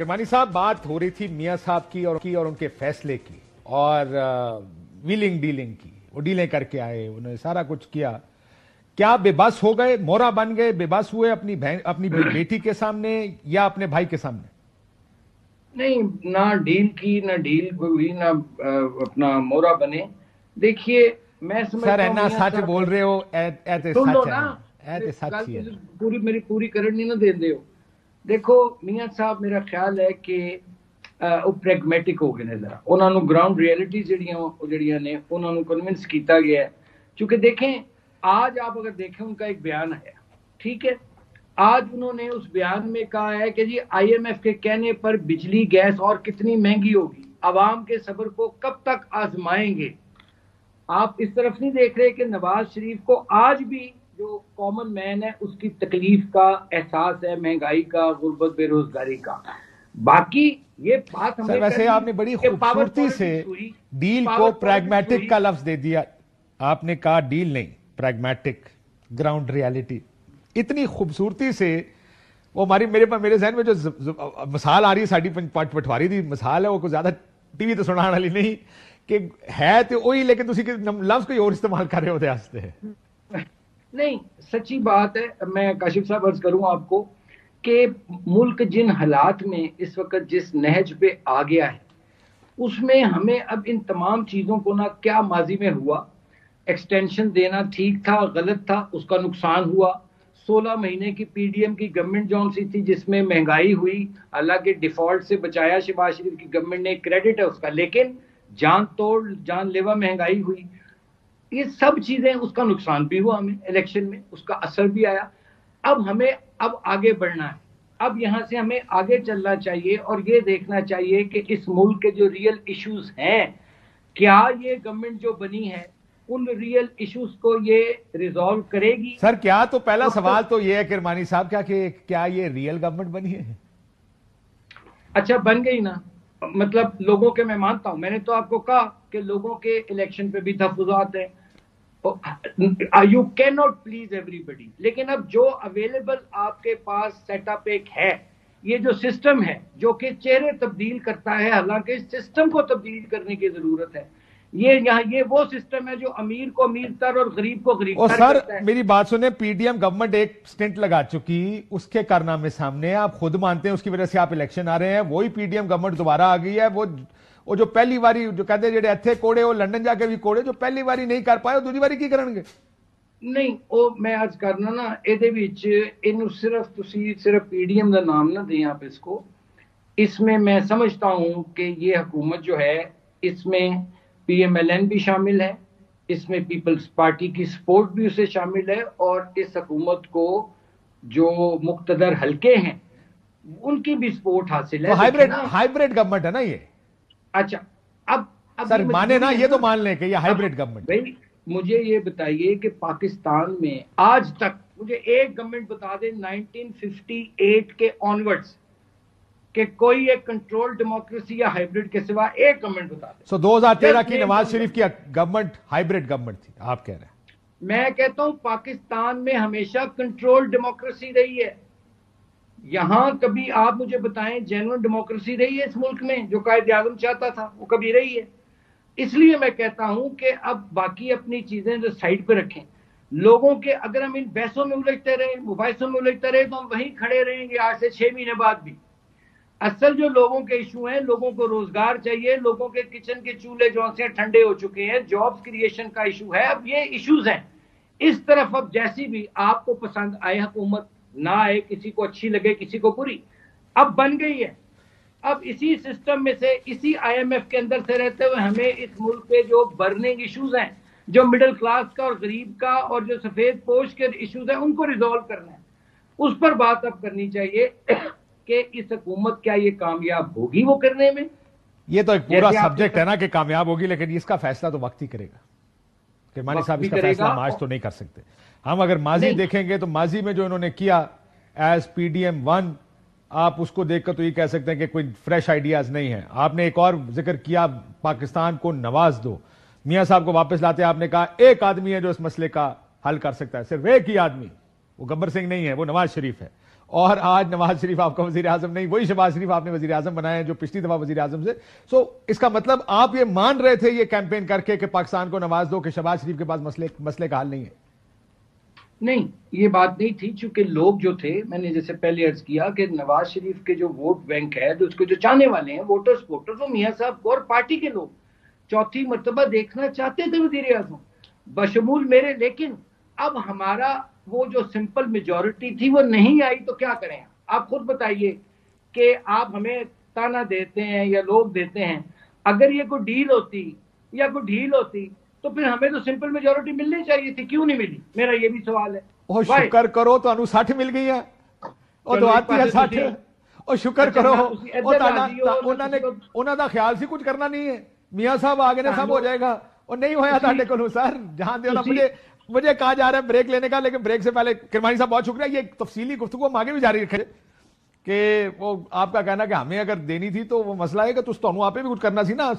किरमानी साहब, बात हो रही थी मियां साहब की और उनके फैसले की और व्हीलिंग डीलिंग की। वो डीलें करके आए, उन्होंने सारा कुछ किया। क्या बेबस हो गए, मोहरा बन गए, बेबस हुए अपनी बेटी के सामने या अपने भाई के सामने? नहीं, ना डील की, ना डील हुई, ना अपना मोहरा बने। देखिए, मैं सर समझता हूँ ऐना मियां सच साहब बोल है। रहे हो, ऐते सुन लो सच है ना, ना, ऐते सच गल ही है ना। मेरी पूरी करन नहीं ना देंदे हो। देखो मियां साहब, मेरा ख्याल है कि ਉਹ ਪ੍ਰੈਗਮੈਟਿਕ ਹੋ ਗਏ ਨੇ ਜ਼ਰਾ। ਉਹਨਾਂ ਨੂੰ ग्राउंड रियलिटी ਜਿਹੜੀਆਂ ਨੇ ਉਹਨਾਂ ਨੂੰ कन्विंस किया गया है। क्योंकि देखें, आज आप अगर देखें, उनका एक बयान आया, ठीक है। आज उन्होंने उस बयान में कहा है कि जी आईएमएफ के कहने पर बिजली गैस और कितनी महंगी होगी, आवाम के सब्र को कब तक आजमाएंगे। आप इस तरफ नहीं देख रहे कि नवाज शरीफ को आज भी जो कॉमन मैन है उसकी तकलीफ का एहसास है, महंगाई का, गुर्बत, बेरोजगारी का। बाकी ये बात सर हमने कर वैसे ली आपने बड़ी कि पावर खूबसूरती से पॉलिटिक्स हुई। डील को पावर पॉलिटिक्स प्रैग्मेटिक हुई। का लफ्ज दे दिया। आपने कहा डील नहीं, प्रैग्मेटिक, ग्राउंड रियलिटी। इतनी खूबसूरती से वो हमारी मेरे जहन में जो मिसाल आ रही है, साड़ी पटवारी दी मिसाल है, वो कुछ ज्यादा टीवी तो सुनाने वाली नहीं कि है तो वही, लेकिन तुसी लफ्ज कोई और इस्तेमाल कर रहे होते हंसते। नहीं, सच्ची बात है। मैं काशिफ साहब अर्ज करूं आपको कि मुल्क जिन हालात में इस वक्त जिस नहज पे आ गया है, उसमें हमें अब इन तमाम चीजों को ना, क्या माजी में हुआ, एक्सटेंशन देना ठीक था, गलत था, उसका नुकसान हुआ। 16 महीने की पीडीएम की गवर्नमेंट जौन सी थी, जिसमें महंगाई हुई, हालांकि डिफॉल्ट से बचाया शहबाज शरीफ की गवर्नमेंट ने, क्रेडिट है उसका, लेकिन जान तोड़ जानलेवा महंगाई हुई। ये सब चीजें, उसका नुकसान भी हुआ हमें इलेक्शन में, उसका असर भी आया। अब हमें अब आगे बढ़ना है। अब यहां से हमें आगे चलना चाहिए और ये देखना चाहिए कि इस मुल्क के जो रियल इश्यूज हैं, क्या ये गवर्नमेंट जो बनी है उन रियल इश्यूज को ये रिजॉल्व करेगी। सर क्या, तो पहला डॉक्टर, सवाल तो ये है किरमानी साहब, क्या ये रियल गवर्नमेंट बनी है? अच्छा बन गई ना। मतलब लोगों के, मैं मानता हूं, मैंने तो आपको कहा कि लोगों के इलेक्शन पे भी तहफुजात हैं। You can not please everybody, लेकिन अब जो अवेलेबल आपके पास सेटअप एक है, ये जो सिस्टम है जो कि चेहरे तब्दील करता है, हालांकि इस सिस्टम को तब्दील करने की जरूरत है। ये वो सिस्टम है जो अमीर को अमीर तर और गरीब को गरीब और तर सर करता है। मेरी बात सुने, पीडीएम गवर्नमेंट एक स्टिंट लगा चुकी, उसके कारनामे सामने आप खुद मानते हैं, उसकी वजह से आप इलेक्शन आ रहे हैं। वही पीडीएम गवर्नमेंट दोबारा आ गई है। वो जो पहली बारी जो कहते जेडे इत्थे कोड़े, वो लंदन जाके भी कोड़े, जो पहली बारी नहीं कर पाए दूसरी बारी की करेंगे? नहीं, वो मैं आज करना ना ਇਹਦੇ ਵਿੱਚ ਇਹਨੂੰ सिर्फ ਤੁਸੀਂ सिर्फ पीडीएम का नाम ना दें आप इसको। इसमें मैं समझता हूं कि ये हुकूमत जो है, इसमें पीएमएलएन भी शामिल है, इसमें पीपल्स पार्टी की सपोर्ट भी उसे शामिल है, और इस हुकूमत को जो मुक्तदर हल्के हैं उनकी भी सपोर्ट हासिल तो है। देखिए हाइब्रिड ना। हाइब्रिड गवर्नमेंट है ना ये? अच्छा, अब सर ये माने ना, मजबूरी है ये तो ना। मान लें कि ये अब हाइब्रिड गवर्नमेंट। भाई, मुझे ये बताइए कि पाकिस्तान में आज तक मुझे एक गवर्नमेंट बता दें 1958 के ऑनवर्ड्स कि कोई एक कंट्रोल डेमोक्रेसी या हाइब्रिड के सिवा एक गवर्नमेंट बता दें। 2013 Just की name नवाज one शरीफ की गवर्नमेंट हाइब्रिड गवर्नमेंट थी, आप कह रहे हैं? मैं कहता हूं पाकिस्तान में हमेशा कंट्रोल डेमोक्रेसी रही है। यहां कभी आप मुझे बताएं जेन्युइन डेमोक्रेसी रही है इस मुल्क में, जो कायद आजम चाहता था, वो कभी रही है? इसलिए मैं कहता हूं कि अब बाकी अपनी चीजें जो साइड पे रखें। लोगों के, अगर हम इन बहसों में उलझते रहे, मुबाहिसों में उलझते रहे, तो हम वहीं खड़े रहेंगे आज से 6 महीने बाद भी। असल जो लोगों के इशू हैं, लोगों को रोजगार चाहिए, लोगों के किचन के चूल्हे जो से ठंडे हो चुके हैं, जॉब्स क्रिएशन का इशू है। अब ये इश्यूज हैं। इस तरफ अब जैसी भी आपको पसंद आए हुकूमत, ना आए, किसी को अच्छी लगे किसी को बुरी, अब बन गई है। अब इसी सिस्टम में से, इसी आईएमएफ के अंदर से रहते हुए हमें इस मुल्क के जो बर्निंग इश्यूज हैं, जो मिडिल क्लास का और गरीब का और जो सफेद पोश के इश्यूज हैं, उनको रिजॉल्व करना है। उस पर बात अब करनी चाहिए कि इस हुकूमत क्या ये कामयाब होगी वो करने में। ये तो एक पूरा सब्जेक्ट है ना कि कामयाब होगी, लेकिन इसका फैसला तो वक्त ही करेगा। किरमानी साहब इसका फैसला हम आज तो नहीं कर सकते। हम अगर माजी देखेंगे तो माजी में जो इन्होंने किया एज पीडीएम 1, आप उसको देखकर तो ये कह सकते हैं कि कोई फ्रेश आइडियाज नहीं है। आपने एक और जिक्र किया, पाकिस्तान को नवाज दो। मियां साहब को वापस लाते आपने कहा एक आदमी है जो इस मसले का हल कर सकता है, सिर्फ एक ही आदमी, वो गब्बर सिंह नहीं है, वो नवाज शरीफ है। और आज नवाज शरीफ आपका वजीर आजम नहीं, वही शहबाज शरीफ आपने वजीर आजम बनाया जो पिछली दफा वजीर आजम से। सो इसका मतलब आप ये मान रहे थे ये कैंपेन करके कि पाकिस्तान को नवाज दो, कि शहबाज शरीफ के पास मसले का हल नहीं है? नहीं, ये बात नहीं थी, चूंकि लोग जो थे, मैंने जैसे पहले अर्ज किया कि नवाज शरीफ के जो वोट बैंक है, जो उसके जो चाहने वाले हैं वोटर्स वो मियां साहब को और पार्टी के लोग चौथी मर्तबा देखना चाहते थे वजीर आजम बशमूल मेरे। लेकिन अब हमारा वो जो सिंपल मेजॉरिटी थी वो नहीं आई, तो क्या करें? आप खुद बताइए कि आप हमें ताना देते हैं या लोग देते हैं, अगर ये कोई डील होती या कोई ढील होती तो फिर हमें तो सिंपल मेजॉरिटी मिलनी चाहिए थी, क्यों नहीं मिली? मेरा ये भी सवाल है। ओ शुक्र करो तो 60 मिल गई है, और तो आती है 60। और शुक्र करो उन्होंने दा ख्याल से कुछ करना नहीं है, मियां साहब आगे ने सब हो जाएगा, और नहीं होया ताडे को सर जहां देना। मुझे कहा जा रहा है ब्रेक लेने का, लेकिन ब्रेक से पहले किरमानी साहब बहुत शुक्रिया, ये तफसीली गुफ्तगू हम आगे भी जारी रखें कि वो आपका कहना कि हमें अगर देनी थी तो वो मसला है कि तुम आपे भी कुछ करना सी ना।